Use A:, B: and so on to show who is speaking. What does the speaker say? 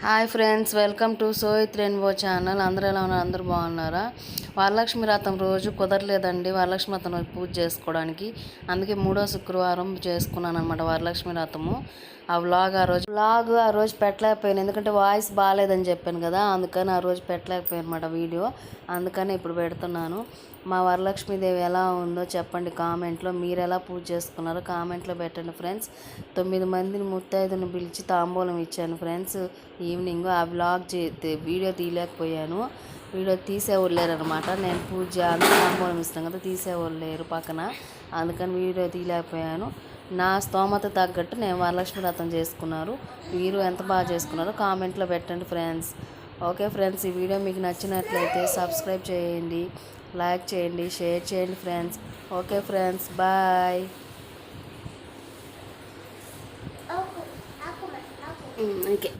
A: Hi friends, welcome to సోయిత్ rainbow channel. అందరూ ఎలా ఉన్నారు? అందరూ బాగున్నారా? వరలక్ష్మి వ్రతం రోజు కుదరలేదండి వరలక్ష్మి వ్రతం రోజు పూజ చేసుకోవడానికి. అందుకే 3వ శుక్రవారం చేసుకున్నాను అనమాట వరలక్ష్మి వ్రతము. ఆ వ్లాగ్ ఆ రోజు పెట్టలేకపోయాను, ఎందుకంటే వాయిస్ బాగాలేదని చెప్పాను కదా, అందుకని ఆ రోజు పెట్టలేకపోయాను అనమాట వీడియో. అందుకని ఇప్పుడు పెడుతున్నాను. మా వరలక్ష్మీదేవి ఎలా ఉందో చెప్పండి కామెంట్లో. మీరు ఎలా పూజ చేసుకున్నారో కామెంట్లో పెట్టండి ఫ్రెండ్స్. 9 మందిని ముత్తైదుని పిలిచి తాంబూలం ఇచ్చాను ఫ్రెండ్స్ ఈవినింగ్. ఆ వీడియో తీయలేకపోయాను. వీడియో తీసేవాళ్ళు లేరు అనమాట. నేను పూజ తాంబూలం ఇస్తాను కదా, తీసేవాళ్ళు లేరు పక్కన, అందుకని వీడియో తీయలేకపోయాను. నా స్తోమత తగ్గట్టు నేను వరలక్ష్మి వ్రతం చేసుకున్నారు. మీరు ఎంత బాగా చేసుకున్నారో కామెంట్లో పెట్టండి ఫ్రెండ్స్. ఓకే ఫ్రెండ్స్, ఈ వీడియో మీకు నచ్చినట్లయితే సబ్స్క్రైబ్ చేయండి, లైక్ చేయండి, షేర్ చేయండి friends. Okay friends, bye. Okay.